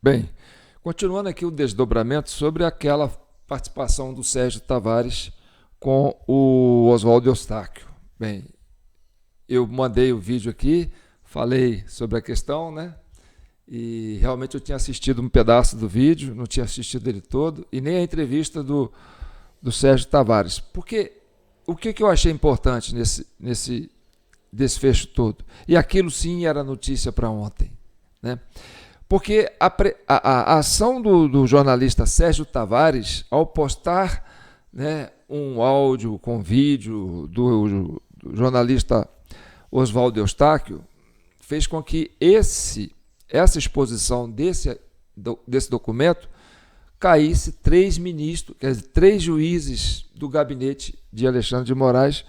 Bem, continuando aqui o desdobramento sobre aquela participação do Sérgio Tavares com o Oswaldo Eustáquio. Bem, eu mandei o vídeo aqui, falei sobre a questão, né? E realmente eu tinha assistido um pedaço do vídeo, não tinha assistido ele todo, e nem a entrevista do Sérgio Tavares. Porque o que eu achei importante nesse desfecho todo? E aquilo sim era notícia para ontem, né? Porque a ação do jornalista Sérgio Tavares, ao postar, né, um áudio com vídeo do jornalista Oswaldo Eustáquio, fez com que essa exposição desse documento caísse 3 ministros, quer dizer, 3 juízes do gabinete de Alexandre de Moraes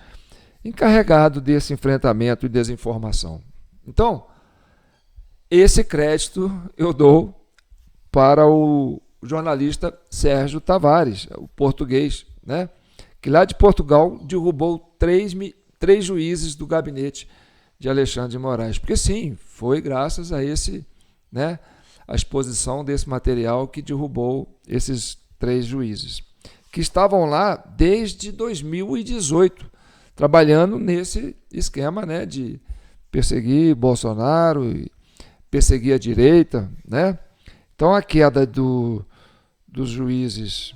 encarregado desse enfrentamento e desinformação. Então, esse crédito eu dou para o jornalista Sérgio Tavares, o português, né? Que lá de Portugal derrubou 3 juízes do gabinete de Alexandre de Moraes. Porque sim, foi graças a a exposição desse material que derrubou esses 3 juízes, que estavam lá desde 2018, trabalhando nesse esquema, né, de perseguir Bolsonaro e perseguir a direita, né? Então a queda dos juízes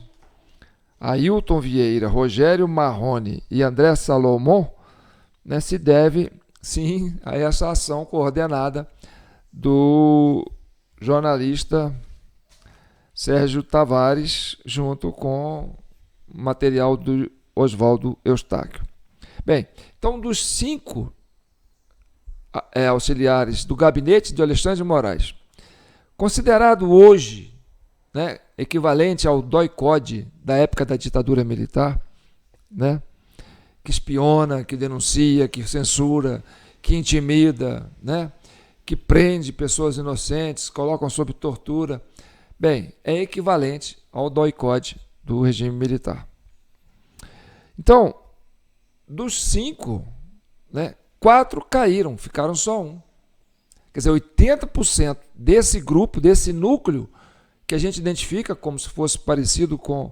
Ailton Vieira, Rogério Marrone e André Salomão, né, se deve sim a essa ação coordenada do jornalista Sérgio Tavares junto com material do Oswaldo Eustáquio. Bem, então dos 5 auxiliares do gabinete de Alexandre de Moraes, considerado hoje, né, equivalente ao DOI-CODE da época da ditadura militar, né, que espiona, que denuncia, que censura, que intimida, né, que prende pessoas inocentes, colocam sob tortura. Bem, é equivalente ao DOI-CODE do regime militar. Então, dos 5, né, 4 caíram, ficaram só 1. Quer dizer, 80% desse grupo, desse núcleo, que a gente identifica como se fosse parecido com,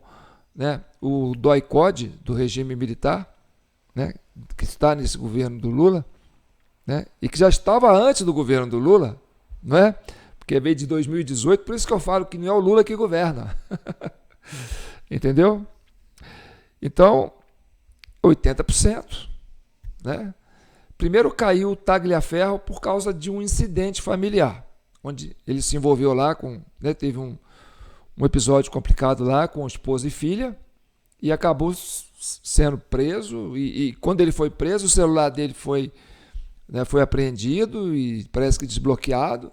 né, o DOI-CODE do regime militar, né, que está nesse governo do Lula, né, e que já estava antes do governo do Lula, não é? Porque veio de 2018, por isso que eu falo que não é o Lula que governa. Entendeu? Então, 80%, né? Primeiro caiu o Tagliaferro por causa de um incidente familiar, onde ele se envolveu lá com, né, teve um episódio complicado lá com esposa e filha e acabou sendo preso. E quando ele foi preso, o celular dele foi apreendido e parece que desbloqueado.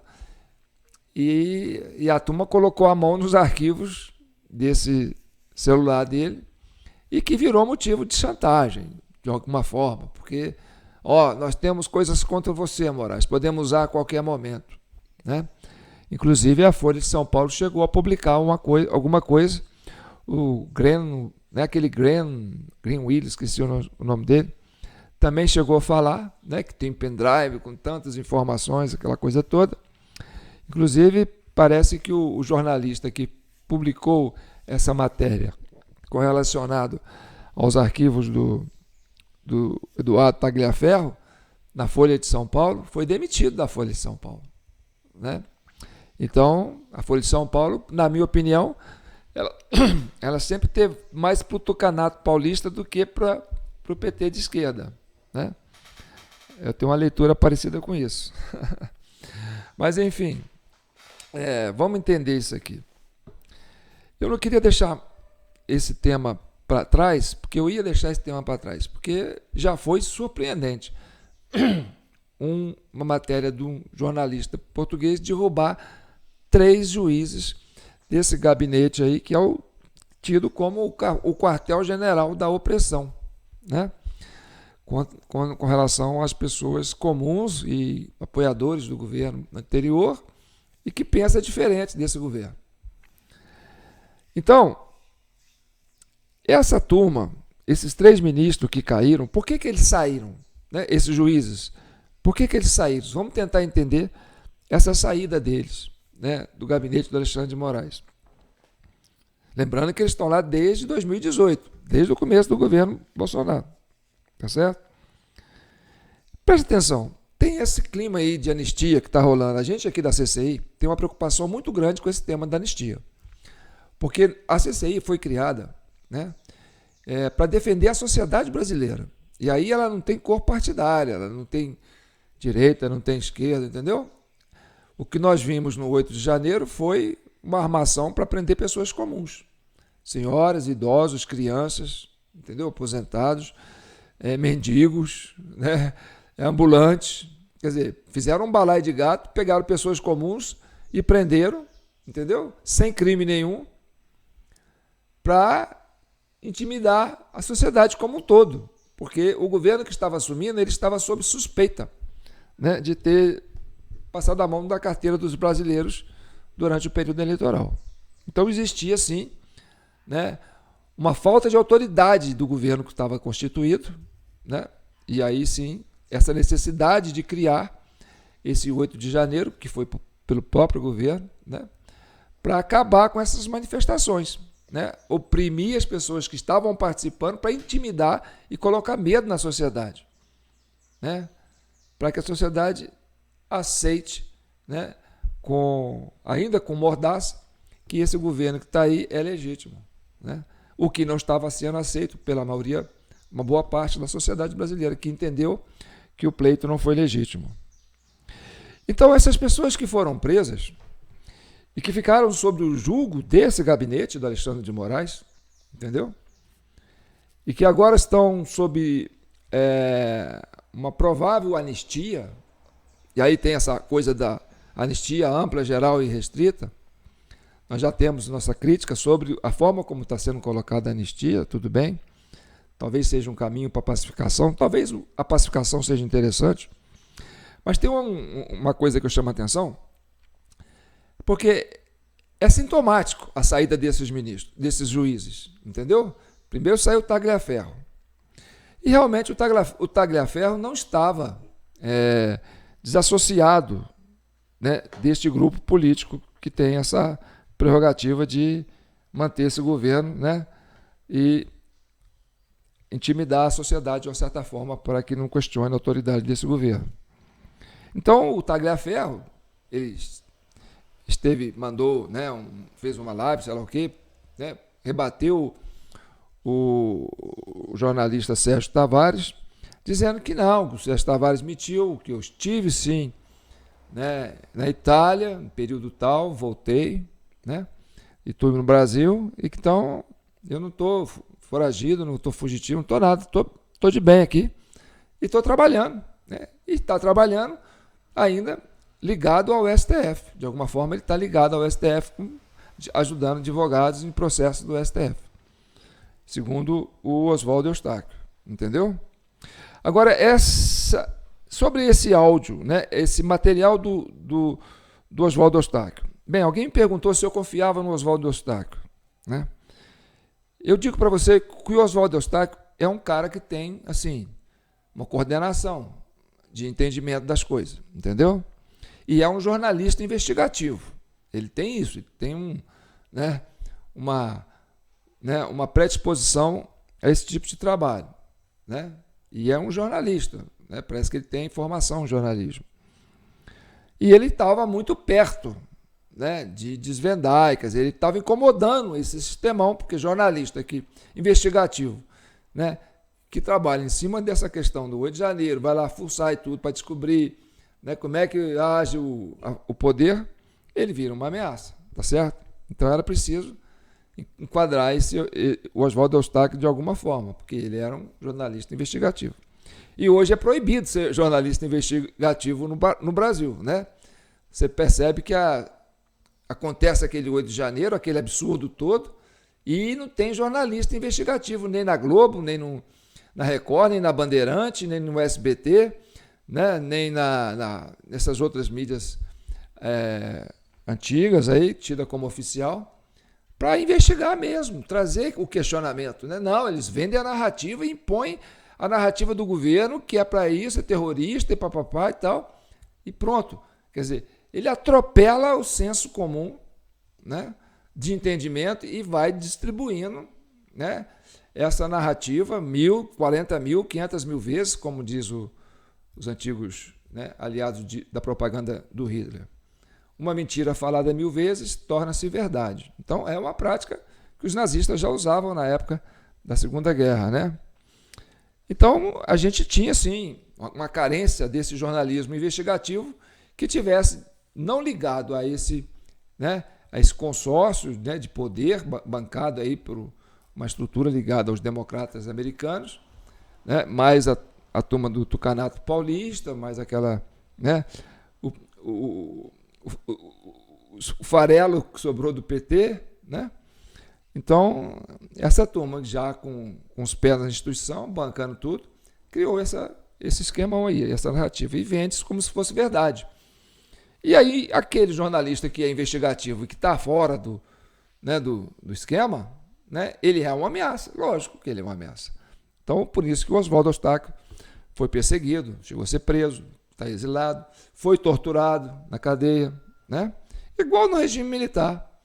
E a turma colocou a mão nos arquivos desse celular dele e que virou motivo de chantagem, de alguma forma, porque nós temos coisas contra você, Moraes, podemos usar a qualquer momento, né? Inclusive a Folha de São Paulo chegou a publicar alguma coisa, o Green, né, aquele Green Willis, esqueci o nome dele, também chegou a falar, né, que tem pendrive com tantas informações, aquela coisa toda. Inclusive parece que o jornalista que publicou essa matéria correlacionado aos arquivos do Eduardo Tagliaferro na Folha de São Paulo foi demitido da Folha de São Paulo, né? Então a Folha de São Paulo, na minha opinião, ela sempre teve mais para o tucanato paulista do que para o PT de esquerda, né? Eu tenho uma leitura parecida com isso. Mas enfim, vamos entender isso aqui. Eu não queria deixar esse tema para trás, porque eu ia deixar esse tema para trás, porque já foi surpreendente uma matéria de um jornalista português derrubar 3 juízes desse gabinete aí, que é tido como o quartel-general da opressão, né? Com relação às pessoas comuns e apoiadores do governo anterior e que pensa diferente desse governo. Então, essa turma, esses 3 ministros que caíram, por que eles saíram? Né? Esses juízes, por que eles saíram? Vamos tentar entender essa saída deles, né, do gabinete do Alexandre de Moraes. Lembrando que eles estão lá desde 2018, desde o começo do governo Bolsonaro. Tá certo? Preste atenção, tem esse clima aí de anistia que está rolando. A gente aqui da CCI tem uma preocupação muito grande com esse tema da anistia. Porque a CCI foi criada, né, para defender a sociedade brasileira. E aí ela não tem cor partidária, ela não tem direita, não tem esquerda, entendeu? O que nós vimos no 8 de janeiro foi uma armação para prender pessoas comuns. Senhoras, idosos, crianças, entendeu? Aposentados, mendigos, né? Ambulantes. Quer dizer, fizeram um balaio de gato, pegaram pessoas comuns e prenderam, entendeu? Sem crime nenhum, para intimidar a sociedade como um todo. Porque o governo que estava assumindo, ele estava sob suspeita, né, de ter passado a mão da carteira dos brasileiros durante o período eleitoral. Então existia, sim, né, uma falta de autoridade do governo que estava constituído, né, e aí sim, essa necessidade de criar esse 8 de janeiro, que foi pelo próprio governo, né, para acabar com essas manifestações, né, oprimir as pessoas que estavam participando para intimidar e colocar medo na sociedade, né, para que a sociedade aceite, né, ainda com mordaça, que esse governo que está aí é legítimo, né, o que não estava sendo aceito pela maioria, uma boa parte da sociedade brasileira, que entendeu que o pleito não foi legítimo. Então, essas pessoas que foram presas e que ficaram sob o julgo desse gabinete do Alexandre de Moraes, entendeu? E que agora estão sob uma provável anistia, e aí tem essa coisa da anistia ampla, geral e restrita. Nós já temos nossa crítica sobre a forma como está sendo colocada a anistia, tudo bem? Talvez seja um caminho para a pacificação, talvez a pacificação seja interessante, mas tem uma coisa que eu chamo a atenção, porque é sintomático a saída desses ministros, desses juízes, entendeu? Primeiro saiu o Tagliaferro. E realmente o Tagliaferro não estava desassociado, né, deste grupo político que tem essa prerrogativa de manter esse governo, né, e intimidar a sociedade de uma certa forma para que não questione a autoridade desse governo. Então o Tagliaferro, ele mandou, né, fez uma live, sei lá o quê, né, rebateu o jornalista Sérgio Tavares, dizendo que não, que o Sérgio Tavares mentiu, que eu estive sim, né, na Itália, no período tal, voltei, né, e estou no Brasil, e que então eu não estou foragido, não estou fugitivo, não estou nada, estou de bem aqui e estou trabalhando, né, e está trabalhando ainda ligado ao STF. De alguma forma ele está ligado ao STF, ajudando advogados em processo do STF, segundo o Oswaldo Eustáquio, entendeu? Agora, sobre esse áudio, né, esse material do Oswaldo Eustáquio. Bem, alguém me perguntou se eu confiava no Oswaldo Eustáquio, né? Eu digo para você que o Oswaldo Eustáquio é um cara que tem, assim, uma coordenação de entendimento das coisas, entendeu? E é um jornalista investigativo. Ele tem isso, ele tem uma predisposição a esse tipo de trabalho, né? E é um jornalista, né? Parece que ele tem formação em jornalismo. E ele estava muito perto, né, de desvendar, quer dizer, ele estava incomodando esse sistemão, porque jornalista aqui, investigativo, né, que trabalha em cima dessa questão do 8 de janeiro, vai lá fuçar e tudo para descobrir, né, como é que age o poder, ele vira uma ameaça, tá certo? Então era preciso enquadrar o Oswaldo Eustáquio de alguma forma, porque ele era um jornalista investigativo. E hoje é proibido ser jornalista investigativo no Brasil, né? Você percebe que acontece aquele 8 de janeiro, aquele absurdo todo, e não tem jornalista investigativo, nem na Globo, nem na Record, nem na Bandeirante, nem no SBT, né? Nem nessas outras mídias antigas, aí, tida como oficial, para investigar mesmo, trazer o questionamento, né? Não, eles vendem a narrativa e impõem a narrativa do governo, que é para isso, é terrorista, e papapá e tal, e pronto. Quer dizer, ele atropela o senso comum, né, de entendimento e vai distribuindo, né, essa narrativa 1.000, 40.000, 500.000 vezes, como diz os antigos, né, aliados da propaganda do Hitler. Uma mentira falada 1.000 vezes torna-se verdade. Então, é uma prática que os nazistas já usavam na época da Segunda Guerra, né? Então, a gente tinha, sim, uma carência desse jornalismo investigativo que tivesse não ligado a esse, né, a esse consórcio, né, de poder bancado aí por uma estrutura ligada aos democratas americanos, né, mais a turma do Tucanato paulista, mais aquela, né, o farelo que sobrou do PT, né? Então, essa turma já com os pés na instituição, bancando tudo, criou esse esquema aí, essa narrativa, e vende isso como se fosse verdade. E aí, aquele jornalista que é investigativo e que está fora do esquema, né, ele é uma ameaça, lógico que ele é uma ameaça. Então, por isso que o Oswaldo Eustáquio foi perseguido, chegou a ser preso, está exilado, foi torturado na cadeia, né? Igual no regime militar.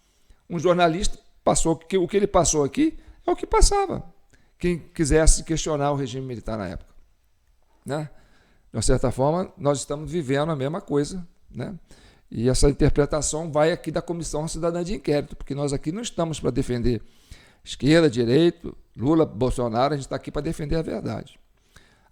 Um jornalista passou, o que ele passou aqui é o que passava. Quem quisesse questionar o regime militar na época, né? De uma certa forma, nós estamos vivendo a mesma coisa, né? E essa interpretação vai aqui da Comissão Cidadã de Inquérito, porque nós aqui não estamos para defender esquerda, direita, Lula, Bolsonaro, a gente está aqui para defender a verdade.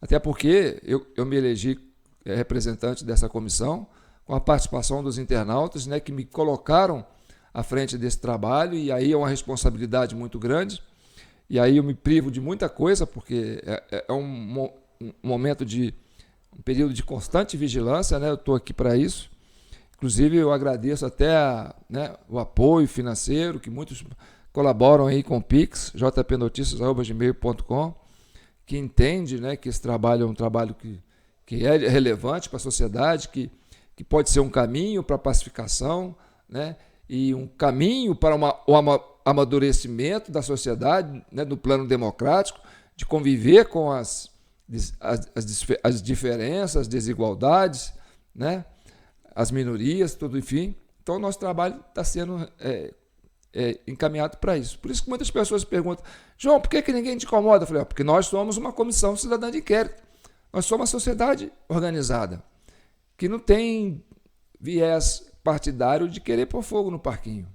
Até porque eu me elegi representante dessa comissão, com a participação dos internautas, né, que me colocaram à frente desse trabalho, e aí é uma responsabilidade muito grande, e aí eu me privo de muita coisa, porque é um momento um período de constante vigilância, né, eu estou aqui para isso. Inclusive, eu agradeço até o apoio financeiro, que muitos colaboram aí com o Pix, jpnoticias@gmail.com, que entende, né, que esse trabalho é um trabalho que é relevante para a sociedade, que pode ser um caminho para a pacificação, né, e um caminho para o amadurecimento da sociedade, né, do plano democrático, de conviver com as diferenças, as desigualdades, né, as minorias, tudo, enfim. Então, o nosso trabalho está sendo encaminhado para isso. Por isso que muitas pessoas perguntam: João, por que ninguém te incomoda? Eu falei: porque nós somos uma comissão cidadã de inquérito. Nós somos uma sociedade organizada, que não tem viés partidário de querer pôr fogo no parquinho,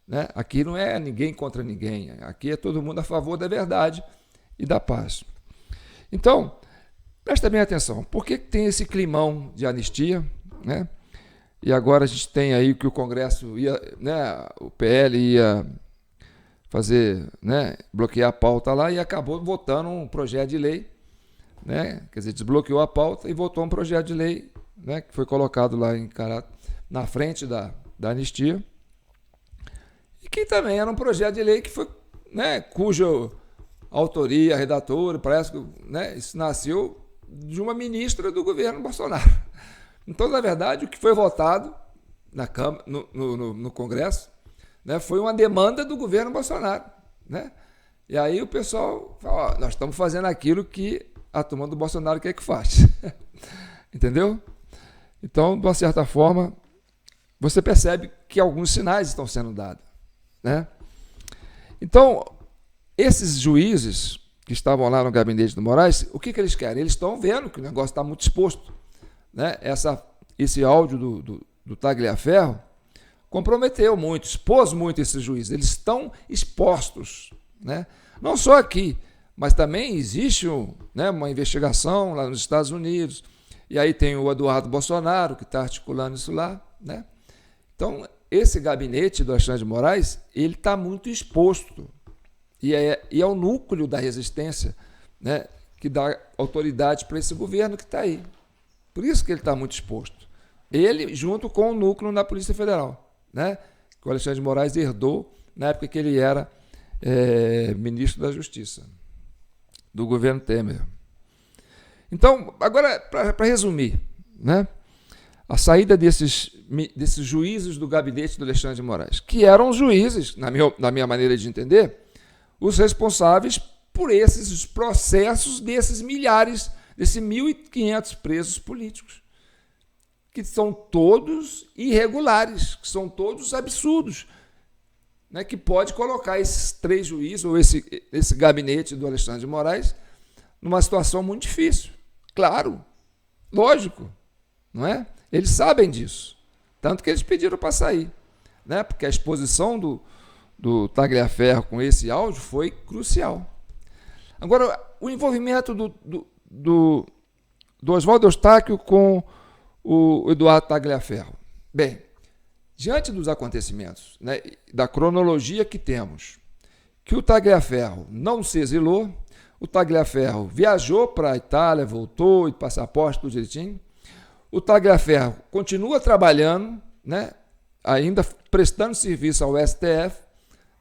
né? Aqui não é ninguém contra ninguém, aqui é todo mundo a favor da verdade e da paz. Então, presta bem atenção, por que tem esse climão de anistia, né? E agora a gente tem aí que o Congresso ia, né, o PL ia fazer, né, bloquear a pauta lá, e acabou votando um projeto de lei, né? Quer dizer, desbloqueou a pauta e votou um projeto de lei, né, que foi colocado lá na frente da anistia, e que também era um projeto de lei que foi, né, cuja autoria, redatora, parece que, né, isso nasceu de uma ministra do governo Bolsonaro. Então, na verdade, o que foi votado na Câmara, no Congresso, né, foi uma demanda do governo Bolsonaro, né? E aí o pessoal fala: ó, nós estamos fazendo aquilo que a turma do Bolsonaro quer que faça. Entendeu? Então, de uma certa forma, você percebe que alguns sinais estão sendo dados, né? Então, esses juízes que estavam lá no gabinete do Moraes, o que eles querem? Eles estão vendo que o negócio está muito exposto, né? Esse áudio do Tagliaferro comprometeu muito, expôs muito esses juízes. Eles estão expostos, né? Não só aqui, mas também existe uma investigação lá nos Estados Unidos, e aí tem o Eduardo Bolsonaro, que está articulando isso lá, né? Então, esse gabinete do Alexandre de Moraes, ele está muito exposto, e é o núcleo da resistência, né, que dá autoridade para esse governo que está aí. Por isso que ele está muito exposto. Ele, junto com o núcleo da Polícia Federal, né, que o Alexandre de Moraes herdou na época que ele era ministro da Justiça, do governo Temer. Então, agora, para resumir, né, a saída desses juízes do gabinete do Alexandre de Moraes, que eram juízes, na minha maneira de entender, os responsáveis por esses processos desses milhares, desses 1.500 presos políticos. que são todos irregulares, que são todos absurdos, né, que pode colocar esses 3 juízes ou esse gabinete do Alexandre de Moraes numa situação muito difícil. Claro, lógico, não é? Eles sabem disso, tanto que eles pediram para sair, né? Porque a exposição do Tagliaferro com esse áudio foi crucial. Agora, o envolvimento do Oswaldo Eustáquio com o Eduardo Tagliaferro. Bem, diante dos acontecimentos, né, da cronologia que temos, que o Tagliaferro não se exilou, o Tagliaferro viajou para a Itália, voltou, e passaporte, tudo direitinho. O Tagliaferro continua trabalhando, né, ainda prestando serviço ao STF,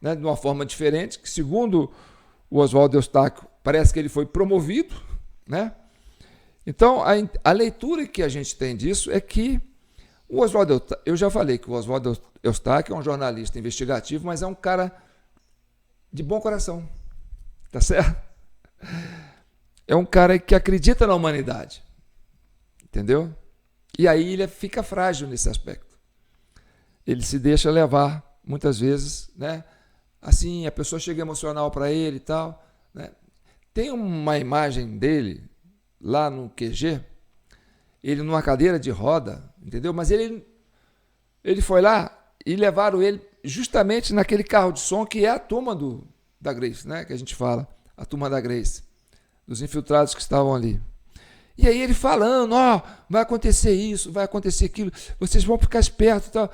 né, de uma forma diferente, que segundo o Oswaldo Eustáquio, parece que ele foi promovido, né? Então, a leitura que a gente tem disso é que o Oswaldo Eustáquio, eu já falei que o Oswaldo Eustáquio é um jornalista investigativo, mas é um cara de bom coração, tá certo? É um cara que acredita na humanidade, entendeu? E aí ele fica frágil nesse aspecto. Ele se deixa levar, muitas vezes, né? Assim, a pessoa chega emocional para ele e tal, né? Tem uma imagem dele lá no QG, ele numa cadeira de roda, entendeu? Mas ele foi lá e levaram ele justamente naquele carro de som que é a turma da Grace, né? Que a gente fala, a turma da Grace, dos infiltrados que estavam ali. E aí ele falando, vai acontecer isso, vai acontecer aquilo, vocês vão ficar espertos, tal.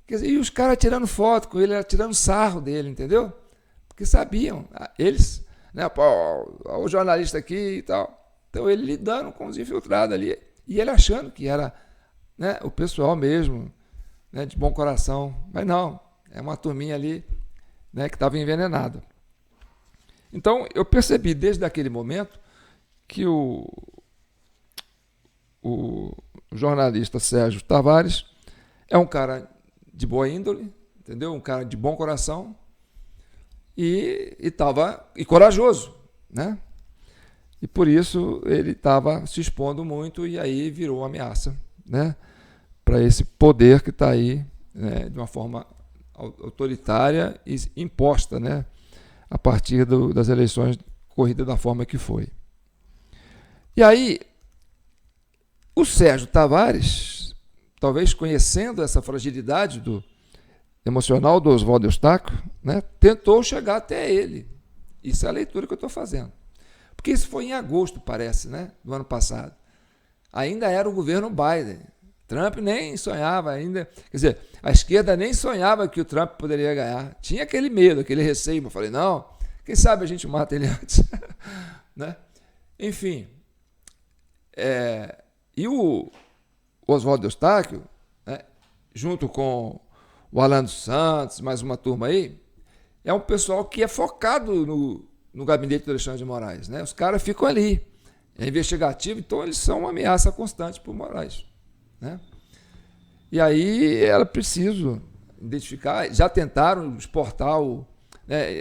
Quer dizer, e os caras tirando foto com ele, tirando sarro dele, entendeu? Porque sabiam, eles, né? O jornalista aqui e tal. Então ele lidando com os infiltrados ali, e ele achando que era, né, o pessoal mesmo, né, de bom coração, mas não, é uma turminha ali, né, que estava envenenada. Então eu percebi desde aquele momento que o jornalista Sérgio Tavares é um cara de boa índole, entendeu? Um cara de bom coração e corajoso, né? E por isso ele estava se expondo muito e aí virou uma ameaça, né, para esse poder que está aí, né, de uma forma autoritária e imposta, né, a partir das eleições corridas da forma que foi. E aí o Sérgio Tavares, talvez conhecendo essa fragilidade emocional do Oswaldo Eustáquio, né, tentou chegar até ele. Isso é a leitura que eu estou fazendo. Porque isso foi em agosto, parece, né, do ano passado. Ainda era o governo Biden. Trump nem sonhava ainda. Quer dizer, a esquerda nem sonhava que o Trump poderia ganhar. Tinha aquele medo, aquele receio. Eu falei, não, quem sabe a gente mata ele antes. Né? Enfim. E o Oswaldo Eustáquio, né, junto com o Alan dos Santos, mais uma turma aí, é um pessoal que é focado no gabinete do Alexandre de Moraes, né? Os caras ficam ali, é investigativo, então eles são uma ameaça constante para o Moraes, né? E aí era preciso identificar, já tentaram exportar,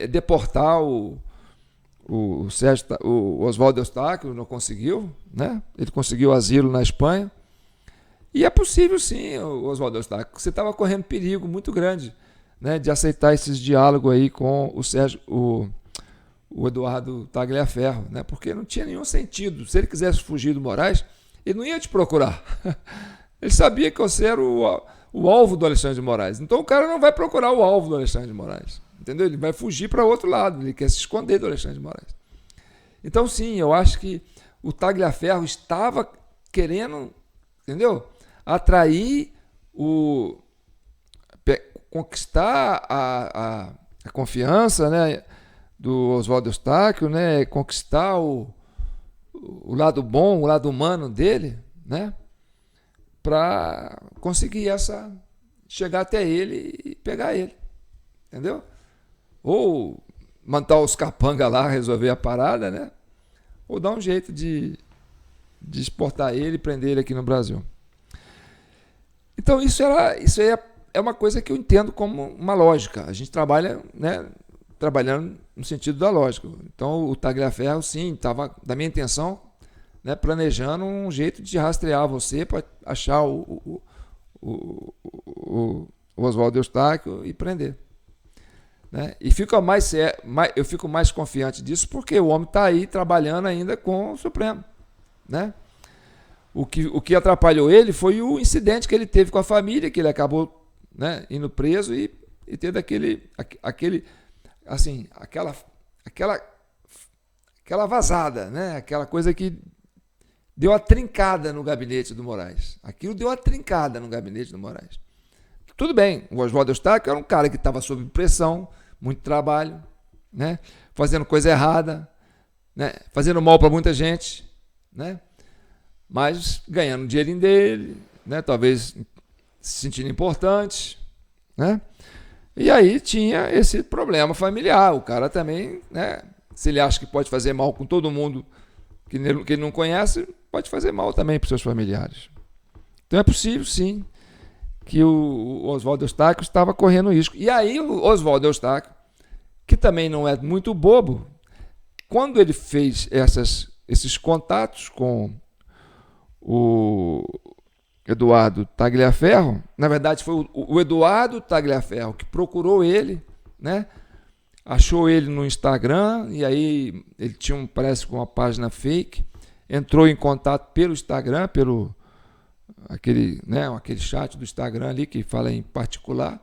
deportar o Oswaldo Eustáquio, não conseguiu, né? Ele conseguiu asilo na Espanha, e é possível sim, Oswaldo Eustáquio, você estava correndo perigo muito grande, né, de aceitar esses diálogos aí com o Eduardo Tagliaferro, né? Porque não tinha nenhum sentido. Se ele quisesse fugir do Moraes, ele não ia te procurar. Ele sabia que você era o alvo do Alexandre de Moraes. Então o cara não vai procurar o alvo do Alexandre de Moraes. Entendeu? Ele vai fugir para outro lado. Ele quer se esconder do Alexandre de Moraes. Então, sim, eu acho que o Tagliaferro estava querendo, entendeu? Atrair conquistar a confiança, né, do Oswaldo Eustáquio, né, conquistar o lado bom, o lado humano dele, né, para conseguir chegar até ele e pegar ele, entendeu? Ou mandar os capanga lá resolver a parada, né, ou dar um jeito de exportar ele e prender ele aqui no Brasil. Então isso é uma coisa que eu entendo como uma lógica. A gente trabalha, né, trabalhando no sentido da lógica. Então o Tagliaferro, sim, estava, da minha intenção, né, planejando um jeito de rastrear você para achar o Oswaldo Eustáquio e prender. Né? E eu fico mais confiante disso porque o homem está aí trabalhando ainda com o Supremo. Né? O que atrapalhou ele foi o incidente que ele teve com a família, que ele acabou, né, indo preso e tendo aquela vazada, né? Aquela coisa que deu a trincada no gabinete do Moraes. Aquilo deu a trincada no gabinete do Moraes. Tudo bem, o Oswaldo Eustáquio era um cara que estava sob pressão, muito trabalho, né? Fazendo coisa errada, né? Fazendo mal para muita gente, né? Mas ganhando o dinheirinho dele, né? Talvez se sentindo importante, né? E aí tinha esse problema familiar. O cara também, né? Se ele acha que pode fazer mal com todo mundo que ele não conhece, pode fazer mal também para os seus familiares. Então é possível, sim, que o Oswaldo Eustáquio estava correndo risco. E aí o Oswaldo Eustáquio, que também não é muito bobo, quando ele fez esses contatos com o Eduardo Tagliaferro, na verdade foi o Eduardo Tagliaferro que procurou ele, né? Achou ele no Instagram, e aí ele tinha, parece que uma página fake, entrou em contato pelo Instagram, aquele chat do Instagram ali que fala em particular.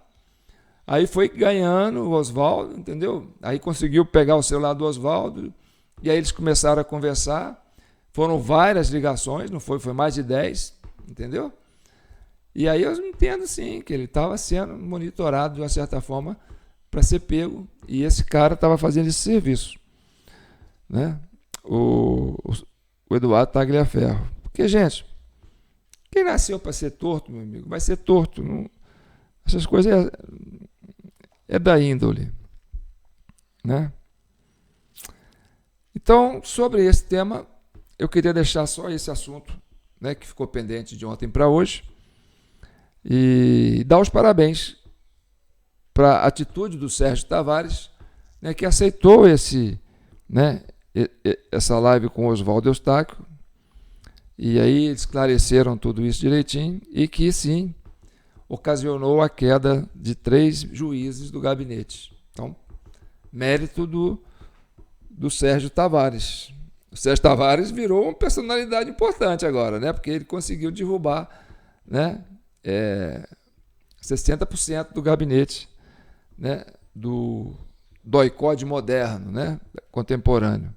Aí foi ganhando o Oswaldo, entendeu? Aí conseguiu pegar o celular do Oswaldo, e aí eles começaram a conversar. Foram várias ligações, não foi mais de 10, entendeu? E aí eu entendo sim que ele estava sendo monitorado de uma certa forma para ser pego, e esse cara estava fazendo esse serviço, né? O Eduardo Tagliaferro. Porque, gente, quem nasceu para ser torto, meu amigo, vai ser torto. Não, essas coisas é da índole, né? Então, sobre esse tema, eu queria deixar só esse assunto, né, que ficou pendente de ontem para hoje, e dar os parabéns para a atitude do Sérgio Tavares, né, que aceitou essa live com o Oswaldo Eustáquio, e aí esclareceram tudo isso direitinho, e que sim, ocasionou a queda de 3 juízes do gabinete. Então, mérito do Sérgio Tavares. O Sérgio Tavares virou uma personalidade importante agora, né, porque ele conseguiu derrubar, né, 60% do gabinete, né, do doicode moderno, né, contemporâneo.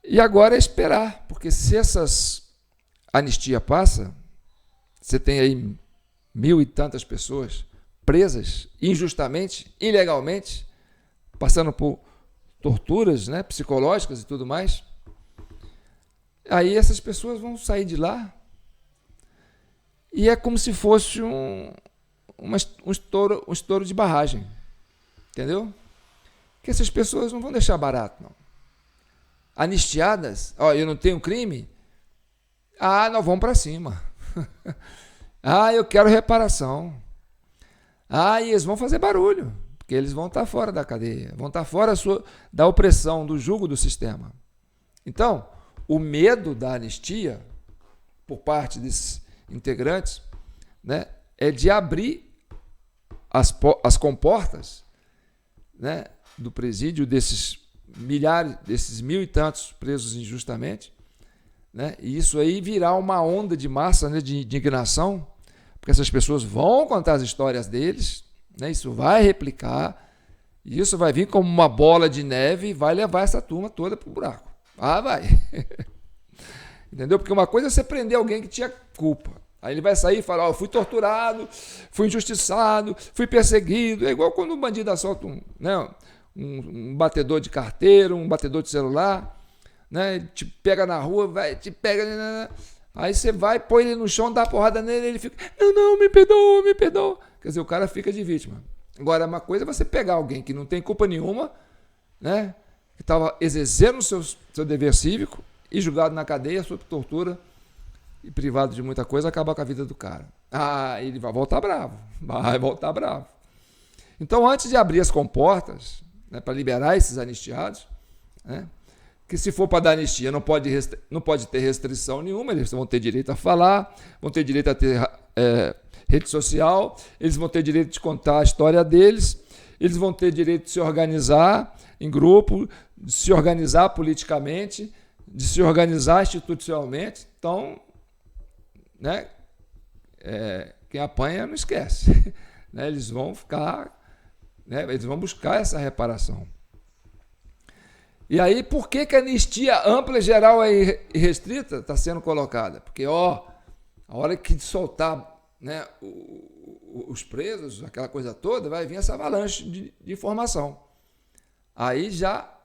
E agora é esperar, porque se essas anistia passa, você tem aí 1.000 e tantas pessoas presas injustamente, ilegalmente, passando por torturas, né, psicológicas e tudo mais. Aí essas pessoas vão sair de lá e é como se fosse um estouro de barragem, entendeu? Que essas pessoas não vão deixar barato, não. Anistiadas, eu não tenho crime, nós vamos para cima. Eu quero reparação. E eles vão fazer barulho, porque eles vão estar fora da cadeia, vão estar fora da opressão, do jugo do sistema. Então, o medo da anistia, por parte desses integrantes, né, é de abrir as comportas, né, do presídio desses milhares, desses 1.000 e tantos presos injustamente, né, e isso aí virar uma onda de massa, né, de indignação, porque essas pessoas vão contar as histórias deles, né, isso vai replicar, e isso vai vir como uma bola de neve e vai levar essa turma toda para o buraco. Vai. Entendeu? Porque uma coisa é você prender alguém que tinha culpa. Aí ele vai sair e falar, eu fui torturado, fui injustiçado, fui perseguido. É igual quando um bandido assalta um batedor de carteira, um batedor de celular, né? Ele te pega na rua, te pega. Aí você vai, põe ele no chão, dá porrada nele, ele fica, não, me perdoa. Quer dizer, o cara fica de vítima. Agora, uma coisa é você pegar alguém que não tem culpa nenhuma, né? Que estava exercendo o seu dever cívico e julgado na cadeia sob tortura e privado de muita coisa, acabar com a vida do cara. Ele vai voltar bravo. Então, antes de abrir as comportas, né, para liberar esses anistiados, né, que se for para dar anistia não pode ter restrição nenhuma, eles vão ter direito a falar, vão ter direito a ter rede social, eles vão ter direito de contar a história deles, eles vão ter direito de se organizar em grupo, de se organizar politicamente, de se organizar institucionalmente. Então, né, quem apanha não esquece. Né, eles vão ficar, né, eles vão buscar essa reparação. E aí, por que a anistia ampla, geral e restrita está sendo colocada? Porque, a hora que soltar, né, os presos, aquela coisa toda, vai vir essa avalanche de informação. Aí já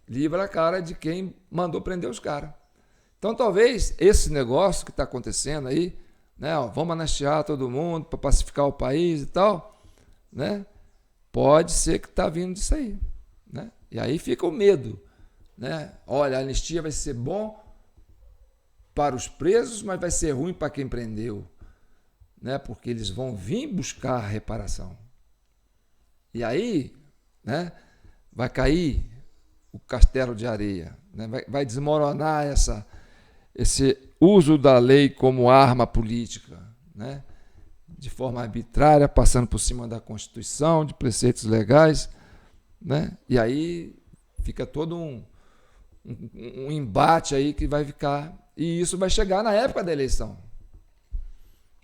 livra a cara de quem mandou prender os caras. Então, talvez esse negócio que está acontecendo aí, né, vamos anistiar todo mundo para pacificar o país e tal, né, pode ser que está vindo disso aí. Né? E aí fica o medo. Né? Olha, a anistia vai ser bom para os presos, mas vai ser ruim para quem prendeu. Né? Porque eles vão vir buscar a reparação. E aí, né, vai cair o castelo de areia, né? Vai desmoronar esse uso da lei como arma política, né? De forma arbitrária, passando por cima da Constituição, de preceitos legais, né? E aí fica todo um embate aí que vai ficar, e isso vai chegar na época da eleição.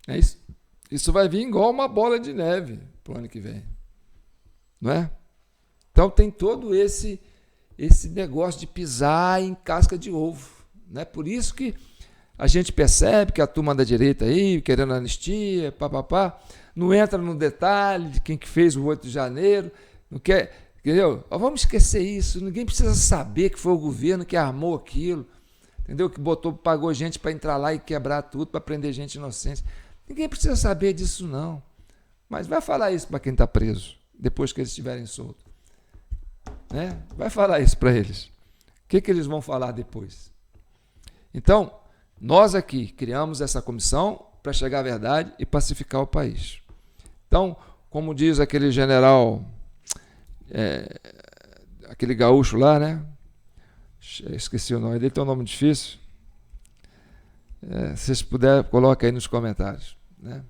É isso. Isso vai vir igual uma bola de neve para o ano que vem. Não é? Então tem todo esse negócio de pisar em casca de ovo. Né? Por isso que a gente percebe que a turma da direita aí, querendo anistia, papapá, não entra no detalhe de quem que fez o 8 de janeiro, não quer, entendeu? Vamos esquecer isso, ninguém precisa saber que foi o governo que armou aquilo, entendeu? Que pagou gente para entrar lá e quebrar tudo, para prender gente inocente. Ninguém precisa saber disso, não. Mas vai falar isso para quem está preso, depois que eles estiverem soltos. Né? Vai falar isso para eles. O que eles vão falar depois? Então, nós aqui criamos essa comissão para chegar à verdade e pacificar o país. Então, como diz aquele general, aquele gaúcho lá, né? Esqueci o nome dele, tem um nome difícil. Se vocês puderem, coloca aí nos comentários. Né?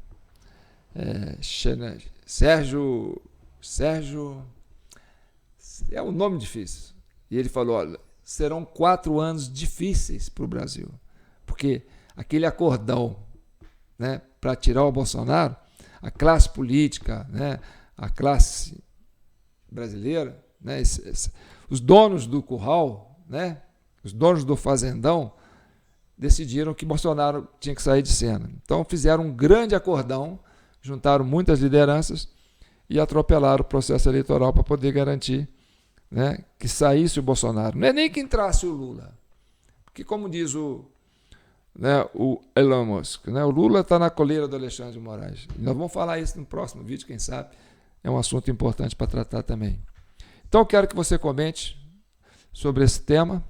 Sérgio, é um nome difícil. E ele falou, olha, serão 4 anos difíceis para o Brasil, porque aquele acordão, né, para tirar o Bolsonaro, a classe política, né, a classe brasileira, né, os donos do curral, né, os donos do fazendão, decidiram que Bolsonaro tinha que sair de cena. Então fizeram um grande acordão, juntaram muitas lideranças e atropelaram o processo eleitoral para poder garantir, né, que saísse o Bolsonaro. Não é nem que entrasse o Lula. Porque, como diz o Elon Musk, né, o Lula está na coleira do Alexandre de Moraes. E nós vamos falar isso no próximo vídeo, quem sabe. É um assunto importante para tratar também. Então, eu quero que você comente sobre esse tema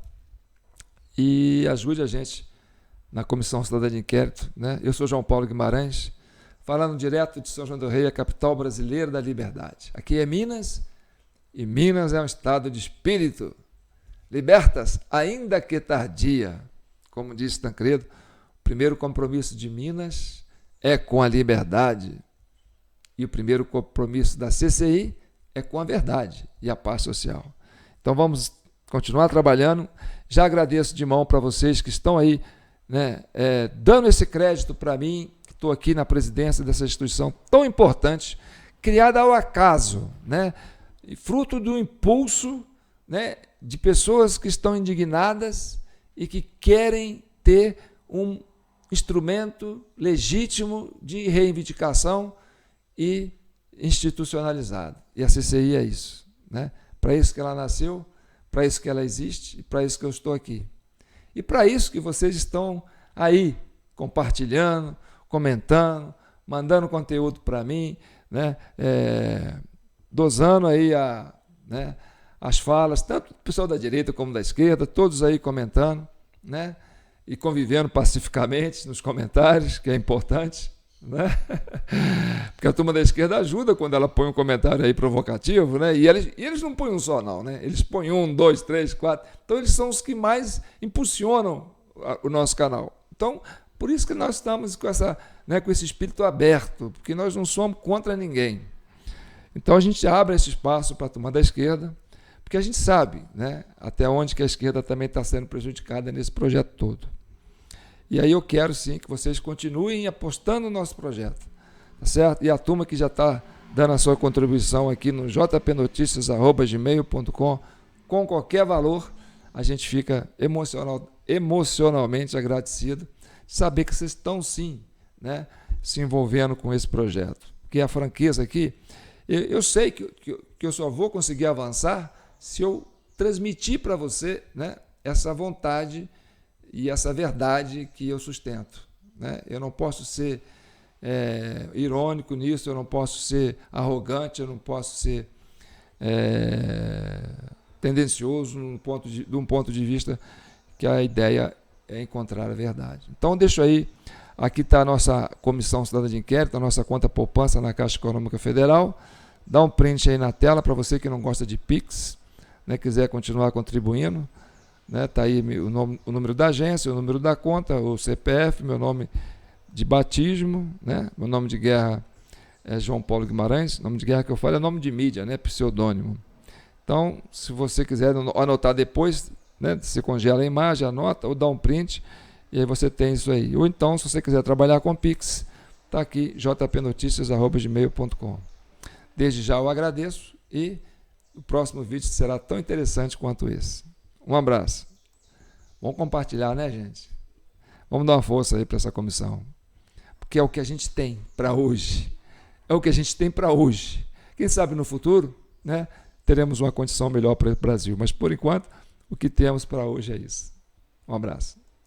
e ajude a gente na Comissão Cidadã de Inquérito. Né? Eu sou João Paulo Guimarães, falando direto de São João do Rei, a capital brasileira da liberdade. Aqui é Minas, e Minas é um estado de espírito. Libertas, ainda que tardia. Como disse Tancredo, o primeiro compromisso de Minas é com a liberdade. E o primeiro compromisso da CCI é com a verdade e a paz social. Então vamos continuar trabalhando. Já agradeço de mão para vocês que estão aí, né, dando esse crédito para mim, que estou aqui na presidência dessa instituição tão importante, criada ao acaso, né, e fruto do impulso, né, de pessoas que estão indignadas e que querem ter um instrumento legítimo de reivindicação e institucionalizado. E a CCI é isso. Né? Para isso que ela nasceu, para isso que ela existe e para isso que eu estou aqui. E para isso que vocês estão aí compartilhando, comentando, mandando conteúdo para mim, né? Dosando aí as falas, tanto do pessoal da direita como da esquerda, todos aí comentando, né? E convivendo pacificamente nos comentários, que é importante. né? Porque a turma da esquerda ajuda quando ela põe um comentário aí provocativo, né? E eles não põem um só, não, né? Eles põem 1, 2, 3, 4. Então eles são os que mais impulsionam o nosso canal. Então, por isso que nós estamos com com esse espírito aberto, porque nós não somos contra ninguém. Então a gente abre esse espaço para a turma da esquerda, porque a gente sabe, né, até onde que a esquerda também está sendo prejudicada nesse projeto todo. E aí eu quero sim que vocês continuem apostando no nosso projeto, tá certo? E a turma que já está dando a sua contribuição aqui no jpnoticias@gmail.com, com qualquer valor, a gente fica emocionalmente agradecido de saber que vocês estão sim, né, se envolvendo com esse projeto. Porque a franqueza aqui, eu sei que eu só vou conseguir avançar se eu transmitir para você, né, essa vontade e essa verdade que eu sustento, né? Eu não posso ser irônico nisso, eu não posso ser arrogante, eu não posso ser tendencioso de um ponto de vista que a ideia é encontrar a verdade. Então, deixo aí, aqui está a nossa Comissão Cidadã de Inquérito, a nossa conta poupança na Caixa Econômica Federal. Dá um print aí na tela para você que não gosta de Pix, né, quiser continuar contribuindo. Está aí o número da agência, o número da conta, o CPF, meu nome de batismo, né? Meu nome de guerra é João Paulo Guimarães, nome de guerra que eu falo é nome de mídia, né? Pseudônimo. Então, se você quiser anotar depois, né, você congela a imagem, anota ou dá um print, e aí você tem isso aí. Ou então, se você quiser trabalhar com Pix, está aqui, jpnoticias@gmail.com. Desde já eu agradeço e o próximo vídeo será tão interessante quanto esse. Um abraço. Vamos compartilhar, né, gente? Vamos dar uma força aí para essa comissão. Porque é o que a gente tem para hoje. É o que a gente tem para hoje. Quem sabe no futuro, né, teremos uma condição melhor para o Brasil. Mas, por enquanto, o que temos para hoje é isso. Um abraço.